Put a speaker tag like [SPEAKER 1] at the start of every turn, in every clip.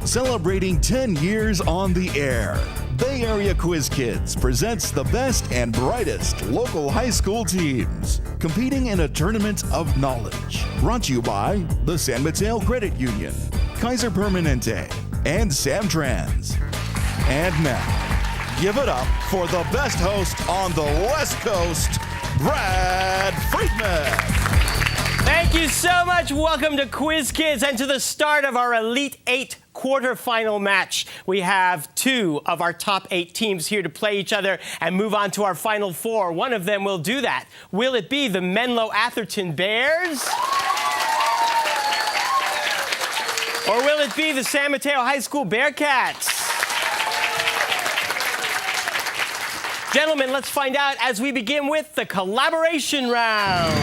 [SPEAKER 1] Celebrating 10 years on the air, Bay Area Quiz Kids presents the best and brightest local high school teams competing in a tournament of knowledge. Brought to you by the San Mateo Credit Union, Kaiser Permanente, and Samtrans. And now, give it up for the best host on the West Coast, Brad Friedman.
[SPEAKER 2] Thank you so much. Welcome to Quiz Kids and to the start of our Elite 8 quarterfinal match. We have 2 of our top 8 teams here to play each other and move on to our final 4. One of them will do that. Will it be the Menlo Atherton Bears? Or will it be the San Mateo High School Bearcats? Gentlemen, let's find out as we begin with the collaboration round.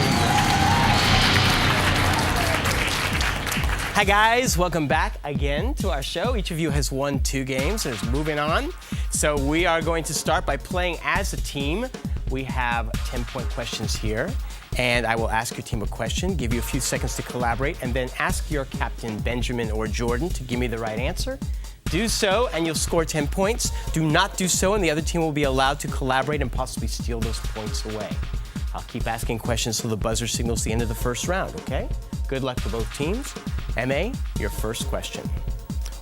[SPEAKER 2] Hi guys, welcome back again to our show. Each of you has won 2 games and is moving on. So we are going to start by playing as a team. We have 10-point questions here, and I will ask your team a question, give you a few seconds to collaborate, and then ask your captain, Benjamin or Jordan, to give me the right answer. Do so, and you'll score 10 points. Do not do so, and the other team will be allowed to collaborate and possibly steal those points away. I'll keep asking questions till the buzzer signals the end of the first round, okay? Good luck to both teams. M.A., your first question.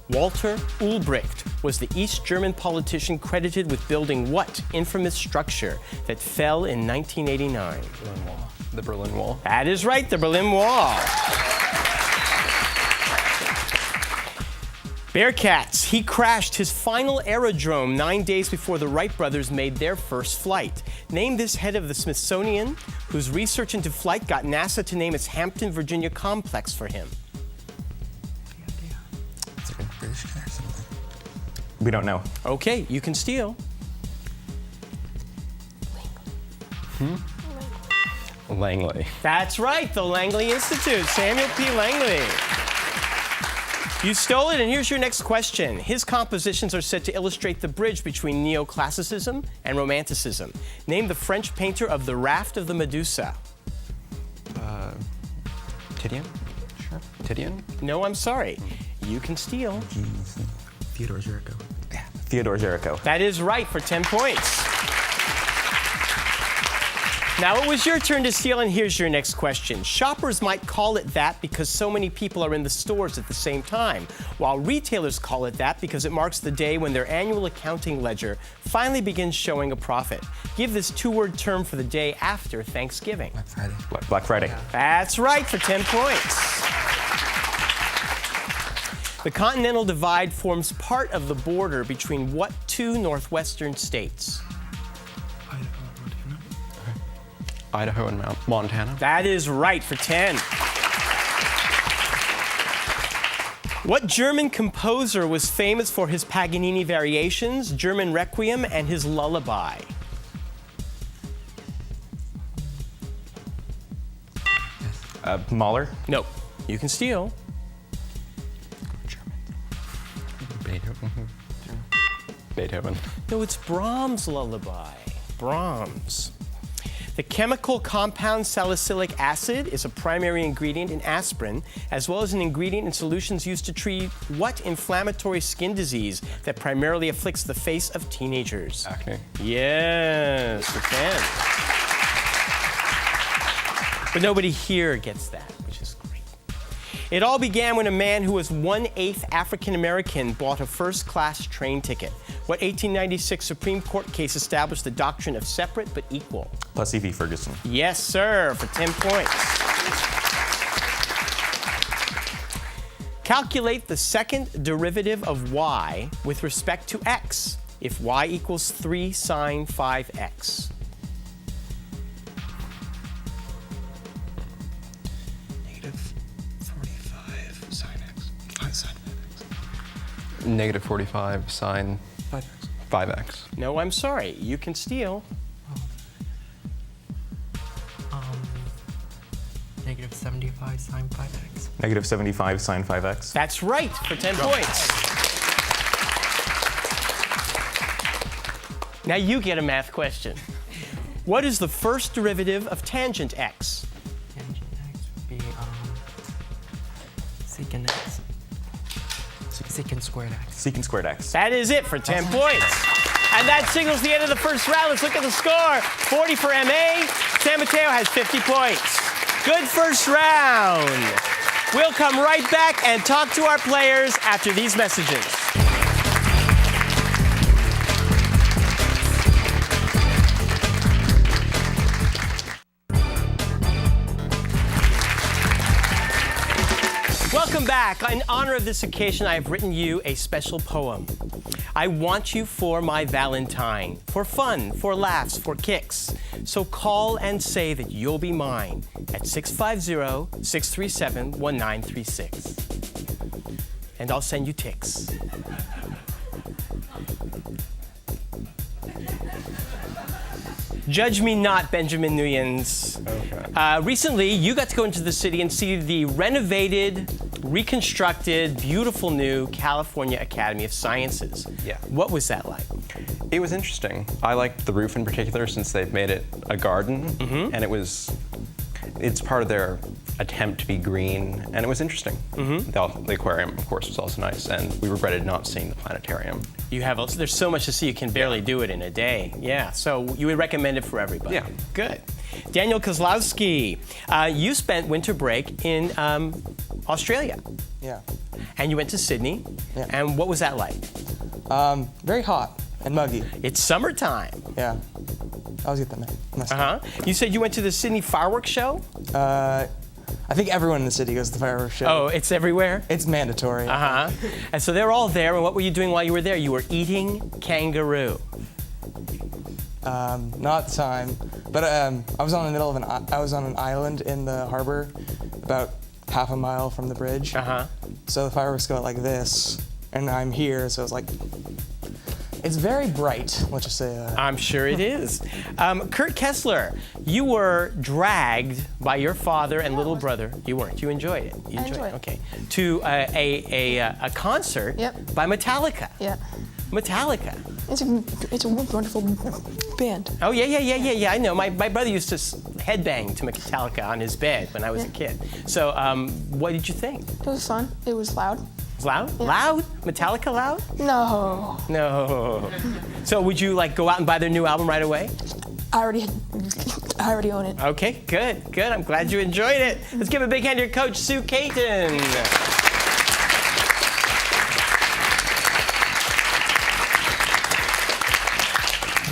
[SPEAKER 2] Walter Ulbricht was the East German politician credited with building what infamous structure that fell in 1989?
[SPEAKER 3] Berlin Wall. The Berlin Wall.
[SPEAKER 2] That is right, the Berlin Wall. Bearcats, he crashed his final aerodrome 9 days before the Wright brothers made their first flight. Name this head of the Smithsonian, whose research into flight got NASA to name its Hampton, Virginia complex for him.
[SPEAKER 3] It's like a British guy or something. We don't know.
[SPEAKER 2] Okay, you can steal.
[SPEAKER 3] Langley.
[SPEAKER 2] That's right, the Langley Institute, Samuel P. Langley. You stole it, and here's your next question. His compositions are said to illustrate the bridge between neoclassicism and romanticism. Name the French painter of The Raft of the Medusa.
[SPEAKER 3] Titian? Sure. Titian?
[SPEAKER 2] No, I'm sorry. You can steal.
[SPEAKER 3] Theodore Géricault. Yeah, Theodore Géricault.
[SPEAKER 2] That is right for 10 points. Now it was your turn to steal, and here's your next question. Shoppers might call it that because so many people are in the stores at the same time, while retailers call it that because it marks the day when their annual accounting ledger finally begins showing a profit. Give this 2-word term for the day after Thanksgiving.
[SPEAKER 3] Black Friday. Black Friday.
[SPEAKER 2] That's right for 10 points. The Continental Divide forms part of the border between what 2 northwestern states?
[SPEAKER 3] Idaho and Montana.
[SPEAKER 2] That is right for 10. What German composer was famous for his Paganini variations, German Requiem, and his lullaby?
[SPEAKER 3] Mahler.
[SPEAKER 2] Nope. You can steal.
[SPEAKER 3] Beethoven.
[SPEAKER 2] No, it's Brahms' lullaby. Brahms. The chemical compound salicylic acid is a primary ingredient in aspirin, as well as an ingredient in solutions used to treat what inflammatory skin disease that primarily afflicts the face of teenagers?
[SPEAKER 3] Acne.
[SPEAKER 2] Yes, for 10. But nobody here gets that, which is great. It all began when a man who was 1/8 African American bought a first-class train ticket. What 1896 Supreme Court case established the doctrine of separate but equal?
[SPEAKER 3] Plessy v. Ferguson.
[SPEAKER 2] Yes, sir, for 10 points. Calculate the second derivative of y with respect to x if y equals 3 sine 5x.
[SPEAKER 4] -45 sine x. Sine 5x.
[SPEAKER 3] -45 sine 5x. 5x.
[SPEAKER 2] No, I'm sorry. You can steal.
[SPEAKER 4] -75 sine 5x.
[SPEAKER 3] -75 sine 5x.
[SPEAKER 2] That's right for 10 points. Now you get a math question. What is the first derivative of tangent x?
[SPEAKER 4] Tangent x would be secant x. secant squared x.
[SPEAKER 3] Secant squared x.
[SPEAKER 2] That is it for 10 points. And that signals the end of the first round. Let's look at the score. 40 for MA. San Mateo has 50 points. Good first round. We'll come right back and talk to our players after these messages. Welcome back. In honor of this occasion, I have written you a special poem. I want you for my Valentine, for fun, for laughs, for kicks. So call and say that you'll be mine at 650-637-1936. And I'll send you ticks. Judge me not, Benjamin Nguyen's.
[SPEAKER 3] Okay.
[SPEAKER 2] Recently, you got to go into the city and see the renovated, reconstructed, beautiful new California Academy of Sciences.
[SPEAKER 3] Yeah.
[SPEAKER 2] What was that like?
[SPEAKER 3] It was interesting. I liked the roof in particular since they've made it a garden, and it's part of their attempt to be green, and it was interesting. The aquarium, of course, was also nice, and we regretted not seeing the planetarium.
[SPEAKER 2] You have there's so much to see, you can barely do it in a day. Yeah, so you would recommend it for everybody.
[SPEAKER 3] Yeah.
[SPEAKER 2] Good. Daniel Kozlowski, you spent winter break in Australia,
[SPEAKER 5] Yeah.
[SPEAKER 2] and you went to Sydney.
[SPEAKER 5] Yeah.
[SPEAKER 2] And what was that like?
[SPEAKER 5] Very hot and muggy.
[SPEAKER 2] It's summertime.
[SPEAKER 5] Yeah. I always get that messed up.
[SPEAKER 2] Uh-huh. You said you went to the Sydney fireworks show?
[SPEAKER 5] I think everyone in the city goes to the fireworks show.
[SPEAKER 2] Oh, it's everywhere?
[SPEAKER 5] It's mandatory.
[SPEAKER 2] Uh-huh. And so they're all there, and what were you doing while you were there? You were eating kangaroo.
[SPEAKER 5] Not the time, but I was on an island in the harbor, about half a mile from the bridge.
[SPEAKER 2] Uh-huh.
[SPEAKER 5] So the fireworks go out like this, and I'm here, so it's like, it's very bright. Let's just say that.
[SPEAKER 2] I'm sure it is. Kurt Kessler, you were dragged by your father and little brother. You weren't. You enjoyed it. You
[SPEAKER 6] enjoyed it.
[SPEAKER 2] Okay. To a concert
[SPEAKER 6] Yep.
[SPEAKER 2] by Metallica.
[SPEAKER 6] Yeah.
[SPEAKER 2] Metallica.
[SPEAKER 6] It's a wonderful band.
[SPEAKER 2] Oh yeah. I know. My brother used to headbang to Metallica on his bed when I was a kid. So what did you think?
[SPEAKER 6] It was fun. It was loud.
[SPEAKER 2] It was loud?
[SPEAKER 6] Yeah.
[SPEAKER 2] Loud? Metallica loud?
[SPEAKER 6] No.
[SPEAKER 2] No. So would you like go out and buy their new album right away?
[SPEAKER 6] I already own it.
[SPEAKER 2] Okay, good. I'm glad you enjoyed it. Let's give a big hand to your coach, Sue Caton.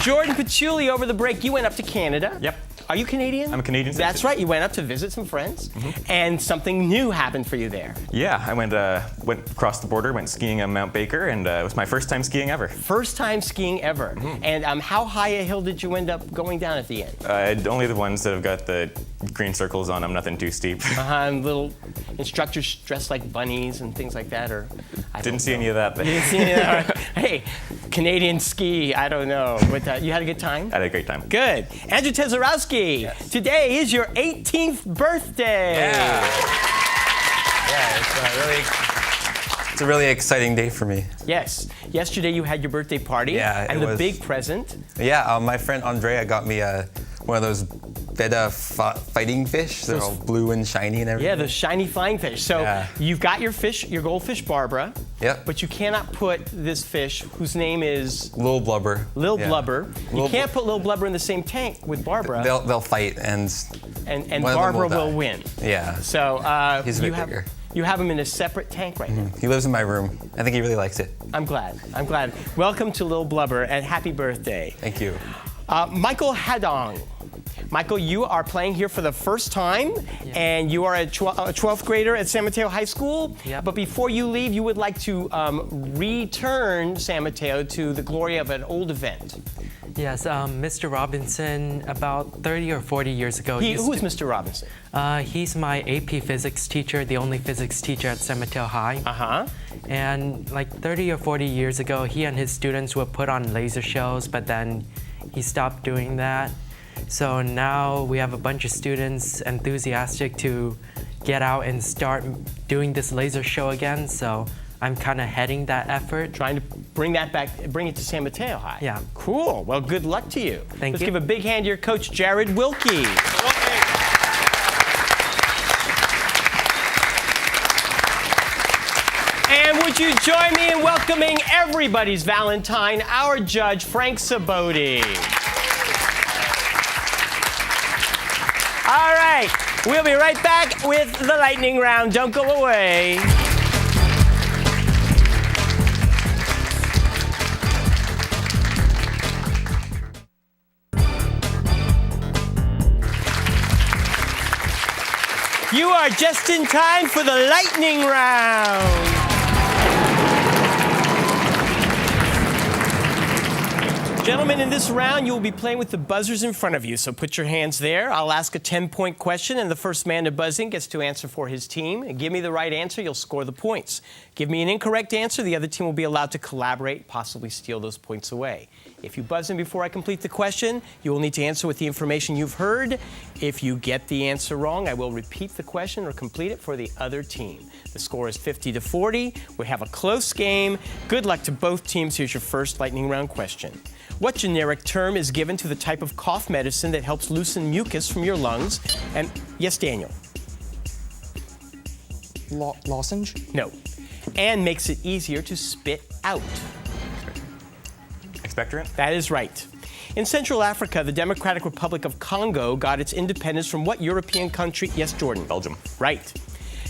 [SPEAKER 2] Jordan Patchouli, over the break, you went up to Canada.
[SPEAKER 3] Yep.
[SPEAKER 2] Are you Canadian?
[SPEAKER 3] I'm a Canadian citizen.
[SPEAKER 2] That's right. You went up to visit some friends, and something new happened for you there.
[SPEAKER 3] Yeah, I went across the border, went skiing on Mount Baker, and it was my first time skiing ever.
[SPEAKER 2] First time skiing ever. And how high a hill did you end up going down at the end?
[SPEAKER 3] Only the ones that have got the green circles on them, nothing too steep.
[SPEAKER 2] And little instructors dressed like bunnies and things like that, or I
[SPEAKER 3] Didn't see any of that.
[SPEAKER 2] You didn't see any of that. Hey, Canadian ski, I don't know, but you had a good time?
[SPEAKER 3] I had a great time.
[SPEAKER 2] Good. Andrew Tezorowski, today is your 18th birthday.
[SPEAKER 7] It's a really exciting day for me.
[SPEAKER 2] Yes. Yesterday you had your birthday party.
[SPEAKER 7] Yeah,
[SPEAKER 2] and
[SPEAKER 7] it
[SPEAKER 2] the
[SPEAKER 7] was.
[SPEAKER 2] big present.
[SPEAKER 7] Yeah, my friend Andrea got me one of those betta fighting fish. They're all blue and shiny and everything.
[SPEAKER 2] Yeah, the shiny flying fish. So
[SPEAKER 7] Yeah.
[SPEAKER 2] you've got your fish, your goldfish Barbara.
[SPEAKER 7] Yep.
[SPEAKER 2] But you cannot put this fish, whose name is
[SPEAKER 7] Lil Blubber.
[SPEAKER 2] Lil
[SPEAKER 7] Yeah.
[SPEAKER 2] Blubber. You
[SPEAKER 7] Lil
[SPEAKER 2] can't put Lil Blubber in the same tank with Barbara.
[SPEAKER 7] They'll fight and
[SPEAKER 2] and
[SPEAKER 7] one of them
[SPEAKER 2] Barbara will
[SPEAKER 7] die.
[SPEAKER 2] win.
[SPEAKER 7] Yeah.
[SPEAKER 2] So
[SPEAKER 7] He's a bit bigger.
[SPEAKER 2] you have him in a separate tank right now.
[SPEAKER 7] He lives in my room. I think he really likes it.
[SPEAKER 2] I'm glad. Welcome to Lil Blubber and happy birthday.
[SPEAKER 7] Thank you.
[SPEAKER 2] Michael Hadong. Michael, you are playing here for the first time, and you are a 12th grader at San Mateo High School.
[SPEAKER 4] Yep.
[SPEAKER 2] But before you leave, you would like to return San Mateo to the glory of an old event.
[SPEAKER 4] Yes, Mr. Robinson, about 30 or 40 years ago.
[SPEAKER 2] Who is Mr. Robinson?
[SPEAKER 4] He's my AP physics teacher, the only physics teacher at San Mateo High.
[SPEAKER 2] Uh-huh.
[SPEAKER 4] And like 30 or 40 years ago, he and his students would put on laser shows, but then he stopped doing that. So now we have a bunch of students enthusiastic to get out and start doing this laser show again. So I'm kind of heading that effort.
[SPEAKER 2] Trying to bring that back, bring it to San Mateo High.
[SPEAKER 4] Yeah.
[SPEAKER 2] Cool. Well, good luck to you.
[SPEAKER 4] Thank
[SPEAKER 2] Let's
[SPEAKER 4] you.
[SPEAKER 2] give a big hand to your coach, Jared Wilkie. And would you join me in welcoming everybody's Valentine, our judge, Frank Saboti. All right, we'll be right back with the lightning round. Don't go away. You are just in time for the lightning round. Gentlemen, in this round, you will be playing with the buzzers in front of you, so put your hands there. I'll ask a 10-point question, and the first man to buzz in gets to answer for his team. Give me the right answer, you'll score the points. Give me an incorrect answer, the other team will be allowed to collaborate, possibly steal those points away. If you buzz in before I complete the question, you will need to answer with the information you've heard. If you get the answer wrong, I will repeat the question or complete it for the other team. The score is 50-40. We have a close game. Good luck to both teams. Here's your first lightning round question. What generic term is given to the type of cough medicine that helps loosen mucus from your lungs? And yes, Daniel.
[SPEAKER 5] Lozenge?
[SPEAKER 2] No. And makes it easier to spit out.
[SPEAKER 7] Expectorant?
[SPEAKER 2] That is right. In Central Africa, the Democratic Republic of Congo got its independence from what European country? Yes, Jordan.
[SPEAKER 7] Belgium.
[SPEAKER 2] Right.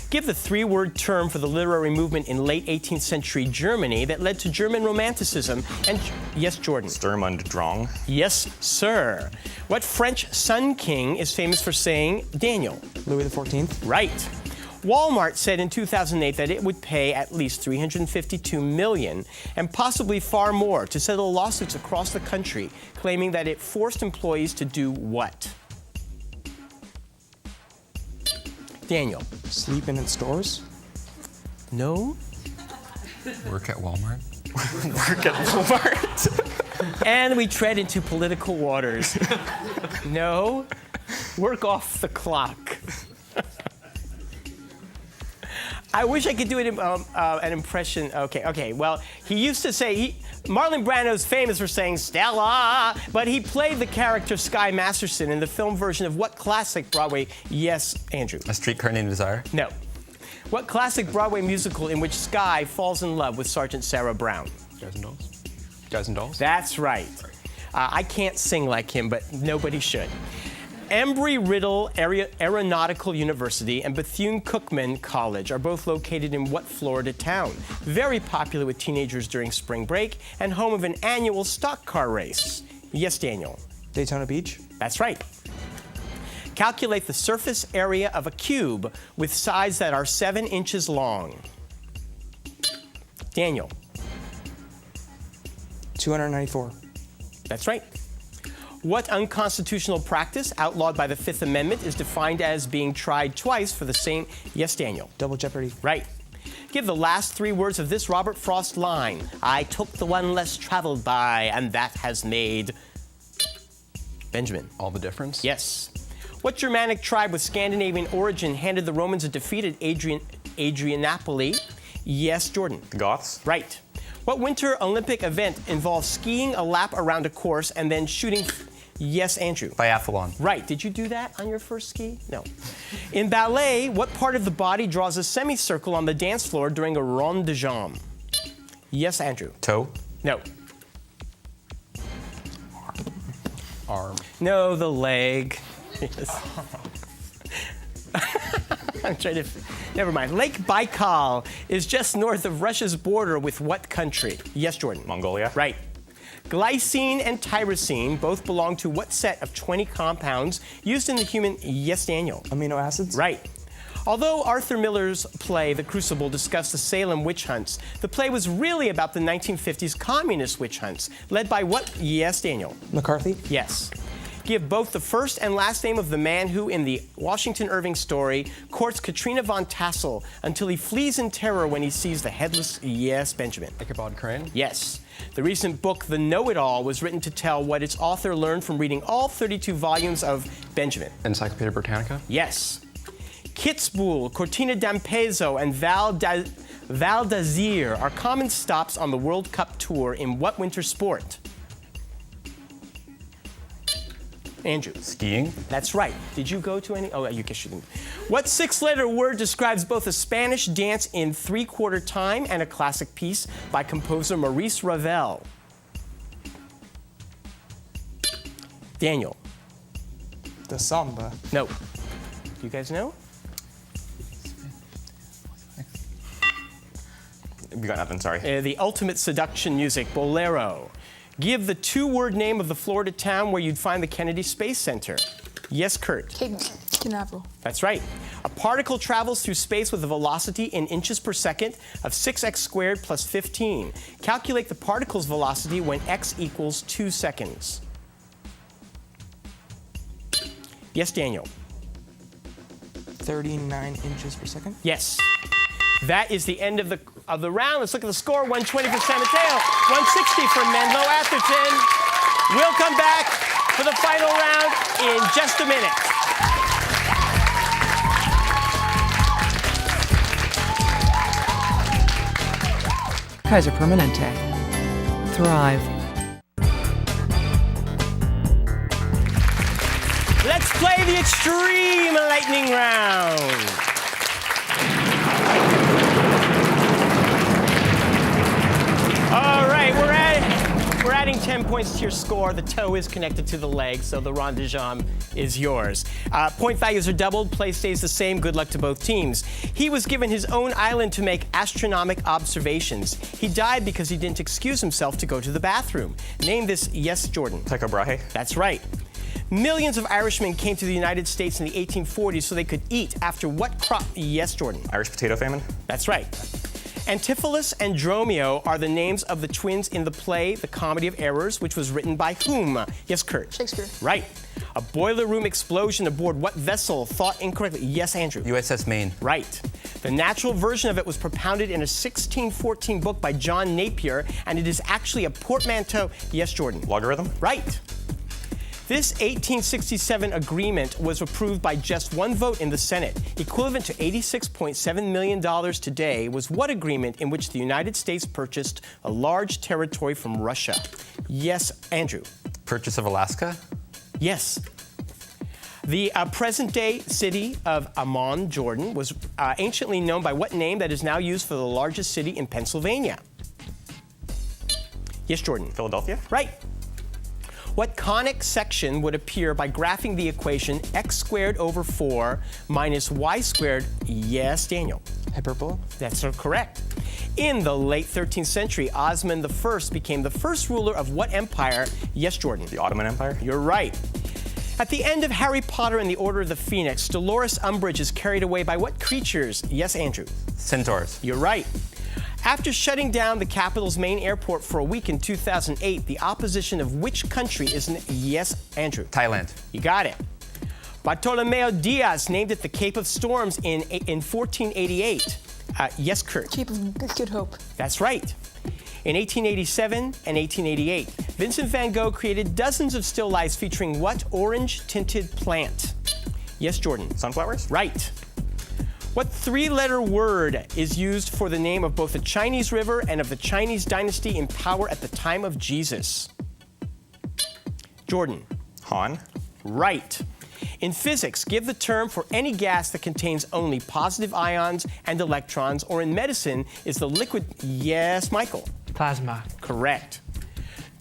[SPEAKER 2] Give the three-word term for the literary movement in late 18th century Germany that led to German Romanticism. And yes, Jordan.
[SPEAKER 7] Sturm und Drang.
[SPEAKER 2] Yes, sir. What French Sun King is famous for saying, Daniel?
[SPEAKER 5] Louis XIV?
[SPEAKER 2] Right. Walmart said in 2008 that it would pay at least $352 million and possibly far more to settle lawsuits across the country, claiming that it forced employees to do what? Daniel.
[SPEAKER 5] Sleep in its stores?
[SPEAKER 2] No.
[SPEAKER 7] Work at Walmart.
[SPEAKER 2] Work at Walmart. And we tread into political waters. No. Work off the clock. I wish I could do it an impression. Okay. Well, he used to say, Marlon Brando's famous for saying Stella, but he played the character Sky Masterson in the film version of what classic Broadway? Yes, Andrew.
[SPEAKER 7] A Streetcar Named Desire?
[SPEAKER 2] No. What classic Broadway musical in which Sky falls in love with Sergeant Sarah Brown?
[SPEAKER 3] Guys and Dolls? Guys and Dolls?
[SPEAKER 2] That's right. I can't sing like him, but nobody should. Embry-Riddle Aeronautical University and Bethune-Cookman College are both located in what Florida town? Very popular with teenagers during spring break and home of an annual stock car race. Yes, Daniel.
[SPEAKER 5] Daytona Beach?
[SPEAKER 2] That's right. Calculate the surface area of a cube with sides that are 7 inches long. Daniel.
[SPEAKER 5] 294.
[SPEAKER 2] That's right. What unconstitutional practice outlawed by the Fifth Amendment is defined as being tried twice for the same? Yes, Daniel.
[SPEAKER 5] Double jeopardy.
[SPEAKER 2] Right. Give the last 3 words of this Robert Frost line. I took the one less traveled by, and that has made... Benjamin.
[SPEAKER 3] All the difference?
[SPEAKER 2] Yes. What Germanic tribe with Scandinavian origin handed the Romans a defeat at Adrianople? Yes, Jordan.
[SPEAKER 7] The Goths?
[SPEAKER 2] Right. What Winter Olympic event involves skiing a lap around a course and then shooting? Yes, Andrew.
[SPEAKER 7] Biathlon.
[SPEAKER 2] Right. Did you do that on your first ski? No. In ballet, what part of the body draws a semicircle on the dance floor during a rond de jambe? Yes, Andrew.
[SPEAKER 7] Toe?
[SPEAKER 2] No.
[SPEAKER 3] Arm.
[SPEAKER 2] No, the leg. Yes. I'm trying to... Never mind. Lake Baikal is just north of Russia's border with what country? Yes, Jordan.
[SPEAKER 7] Mongolia?
[SPEAKER 2] Right. Glycine and tyrosine both belong to what set of 20 compounds used in the human... Yes, Daniel.
[SPEAKER 5] Amino acids?
[SPEAKER 2] Right. Although Arthur Miller's play, The Crucible, discussed the Salem witch hunts, the play was really about the 1950s communist witch hunts, led by what? Yes, Daniel.
[SPEAKER 5] McCarthy?
[SPEAKER 2] Yes. Give both the first and last name of the man who, in the Washington Irving story, courts Katrina von Tassel until he flees in terror when he sees the headless... Yes, Benjamin.
[SPEAKER 3] Ichabod Crane?
[SPEAKER 2] Yes. The recent book, The Know-It-All, was written to tell what its author learned from reading all 32 volumes of Benjamin.
[SPEAKER 3] Encyclopedia Britannica?
[SPEAKER 2] Yes. Kitzbühel, Cortina d'Ampezzo, and Val d'Azir are common stops on the World Cup Tour in what winter sport? Andrew.
[SPEAKER 3] Skiing?
[SPEAKER 2] That's right. Did you go to any? Oh, you guess you didn't. What 6-letter word describes both a Spanish dance in 3/4 time and a classic piece by composer Maurice Ravel? Daniel.
[SPEAKER 5] The samba.
[SPEAKER 2] No. You guys know?
[SPEAKER 7] We got nothing, sorry.
[SPEAKER 2] The ultimate seduction music, Bolero. Give the 2-word name of the Florida town where you'd find the Kennedy Space Center. Yes, Kurt.
[SPEAKER 6] Cape Canaveral.
[SPEAKER 2] That's right. A particle travels through space with a velocity in inches per second of 6x squared plus 15. Calculate the particle's velocity when x equals 2 seconds. Yes, Daniel.
[SPEAKER 5] 39 inches per second.
[SPEAKER 2] Yes. That is the end of the round. Let's look at the score. 120 for San Mateo, 160 for Menlo Atherton. We'll come back for the final round in just a minute.
[SPEAKER 8] Kaiser Permanente. Thrive.
[SPEAKER 2] Let's play the extreme lightning round. All right, we're adding 10 points to your score. The toe is connected to the leg, so the rond de jambe is yours. Point values are doubled. Play stays the same. Good luck to both teams. He was given his own island to make astronomical observations. He died because he didn't excuse himself to go to the bathroom. Name this. Yes, Jordan.
[SPEAKER 7] Tycho Brahe.
[SPEAKER 2] That's right. Millions of Irishmen came to the United States in the 1840s so they could eat after what crop? Yes, Jordan.
[SPEAKER 7] Irish potato famine.
[SPEAKER 2] That's right. Antipholus and Dromio are the names of the twins in the play The Comedy of Errors, which was written by whom? Yes, Kurt.
[SPEAKER 6] Shakespeare.
[SPEAKER 2] Right. A boiler room explosion aboard what vessel? Thought incorrectly. Yes, Andrew.
[SPEAKER 7] USS Maine.
[SPEAKER 2] Right. The natural version of it was propounded in a 1614 book by John Napier, and it is actually a portmanteau. Yes, Jordan.
[SPEAKER 7] Logarithm.
[SPEAKER 2] Right. This 1867 agreement was approved by just one vote in the Senate. Equivalent to $86.7 million today was what agreement in which the United States purchased a large territory from Russia? Yes, Andrew.
[SPEAKER 7] Purchase of Alaska.
[SPEAKER 2] Yes. The present-day city of Amman, Jordan, was anciently known by what name that is now used for the largest city in Pennsylvania? Yes, Jordan.
[SPEAKER 7] Philadelphia.
[SPEAKER 2] Right. What conic section would appear by graphing the equation x squared over 4 minus y squared? Yes, Daniel.
[SPEAKER 5] Hyperbola.
[SPEAKER 2] That's correct. In the late 13th century, Osman I became the first ruler of what empire? Yes, Jordan.
[SPEAKER 7] The Ottoman Empire.
[SPEAKER 2] You're right. At the end of Harry Potter and the Order of the Phoenix, Dolores Umbridge is carried away by what creatures? Yes, Andrew.
[SPEAKER 7] Centaurs.
[SPEAKER 2] You're right. After shutting down the capital's main airport for a week in 2008, the opposition of which country is yes, Andrew?
[SPEAKER 7] Thailand.
[SPEAKER 2] You got it. Bartolomeo Diaz named it the Cape of Storms in 1488. Yes, Kurt.
[SPEAKER 6] Cape of Good Hope.
[SPEAKER 2] That's right. In 1887 and 1888, Vincent van Gogh created dozens of still lifes featuring what orange-tinted plant? Yes, Jordan.
[SPEAKER 7] Sunflowers.
[SPEAKER 2] Right. What 3-letter word is used for the name of both the Chinese river and of the Chinese dynasty in power at the time of Jesus? Jordan.
[SPEAKER 7] Han.
[SPEAKER 2] Right. In physics, give the term for any gas that contains only positive ions and electrons, or in medicine, is the liquid. Yes, Michael.
[SPEAKER 4] Plasma.
[SPEAKER 2] Correct.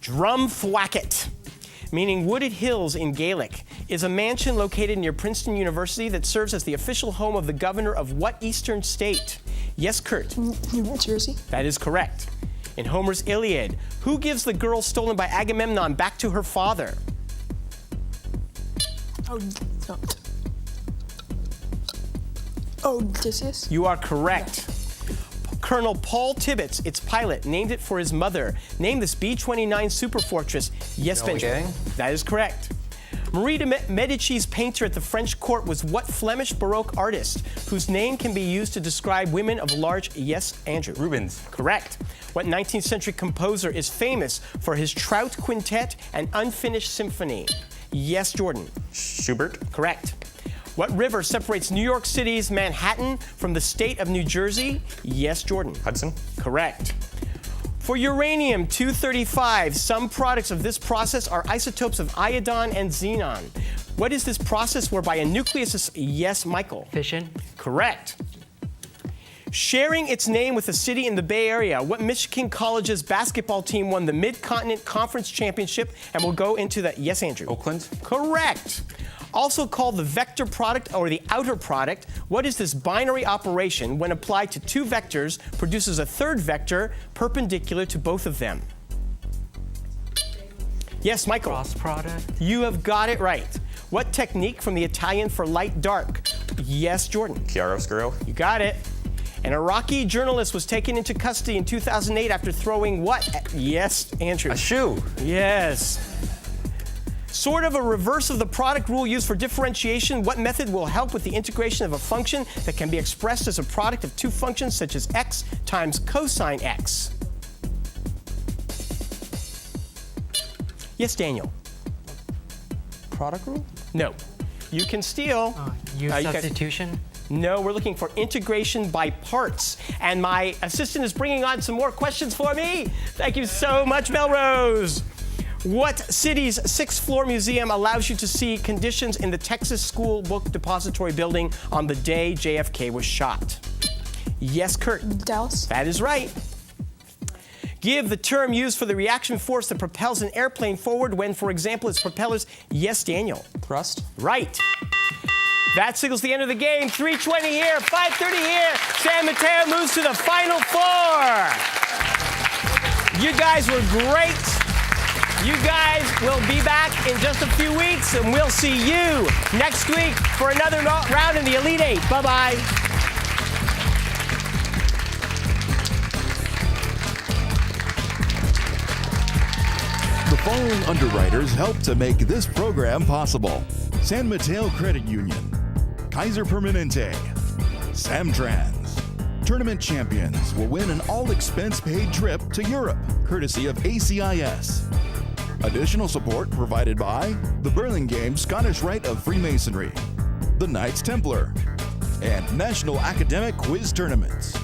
[SPEAKER 2] Drumthwacket, meaning wooded hills in Gaelic, is a mansion located near Princeton University that serves as the official home of the governor of what eastern state? Yes, Kurt.
[SPEAKER 6] New Jersey.
[SPEAKER 2] That is correct. In Homer's Iliad, who gives the girl stolen by Agamemnon back to her father?
[SPEAKER 6] Oh, no. Odysseus.
[SPEAKER 2] You are correct. Colonel Paul Tibbets, its pilot, named it for his mother. Name this B-29 superfortress. Yes, Benjamin. That is correct. Marie de Medici's painter at the French court was what Flemish Baroque artist, whose name can be used to describe women of large... Yes, Andrew.
[SPEAKER 7] Rubens.
[SPEAKER 2] Correct. What 19th century composer is famous for his Trout Quintet and Unfinished Symphony? Yes, Jordan.
[SPEAKER 7] Schubert.
[SPEAKER 2] Correct. What river separates New York City's Manhattan from the state of New Jersey? Yes, Jordan.
[SPEAKER 7] Hudson.
[SPEAKER 2] Correct. For uranium-235, some products of this process are isotopes of iodine and xenon. What is this process whereby a nucleus is... Yes, Michael.
[SPEAKER 4] Fission.
[SPEAKER 2] Correct. Sharing its name with a city in the Bay Area, what Michigan College's basketball team won the Mid-Continent Conference Championship and will go into the... Yes, Andrew.
[SPEAKER 7] Oakland?
[SPEAKER 2] Correct. Also called the vector product or the outer product, what is this binary operation when applied to two vectors produces a third vector perpendicular to both of them? Yes, Michael.
[SPEAKER 4] Cross product.
[SPEAKER 2] You have got it right. What technique from the Italian for light dark? Yes, Jordan.
[SPEAKER 7] Chiaroscuro?
[SPEAKER 2] You got it. An Iraqi journalist was taken into custody in 2008 after throwing what? Yes, Andrew.
[SPEAKER 7] A shoe.
[SPEAKER 2] Yes. Sort of a reverse of the product rule used for differentiation, what method will help with the integration of a function that can be expressed as a product of two functions such as x times cosine x? Yes, Daniel.
[SPEAKER 5] Product rule?
[SPEAKER 2] No. You can steal.
[SPEAKER 4] Use
[SPEAKER 2] you can-
[SPEAKER 4] substitution.
[SPEAKER 2] No, we're looking for integration by parts. And my assistant is bringing on some more questions for me. Thank you so much, Melrose. What city's sixth floor museum allows you to see conditions in the Texas School Book Depository building on the day JFK was shot? Yes, Kurt.
[SPEAKER 6] Dallas.
[SPEAKER 2] That is right. Give the term used for the reaction force that propels an airplane forward when, for example, its propellers. Yes, Daniel.
[SPEAKER 5] Thrust?
[SPEAKER 2] Right. That signals the end of the game. 3:20 here, 5:30 here. San Mateo moves to the Final Four. You guys were great. You guys will be back in just a few weeks, and we'll see you next week for another round in the Elite Eight. Bye-bye.
[SPEAKER 1] The following underwriters helped to make this program possible: San Mateo Credit Union, Kaiser Permanente, Samtrans. Tournament champions will win an all-expense-paid trip to Europe, courtesy of ACIS. Additional support provided by the Burlingame Scottish Rite of Freemasonry, the Knights Templar, and National Academic Quiz Tournaments.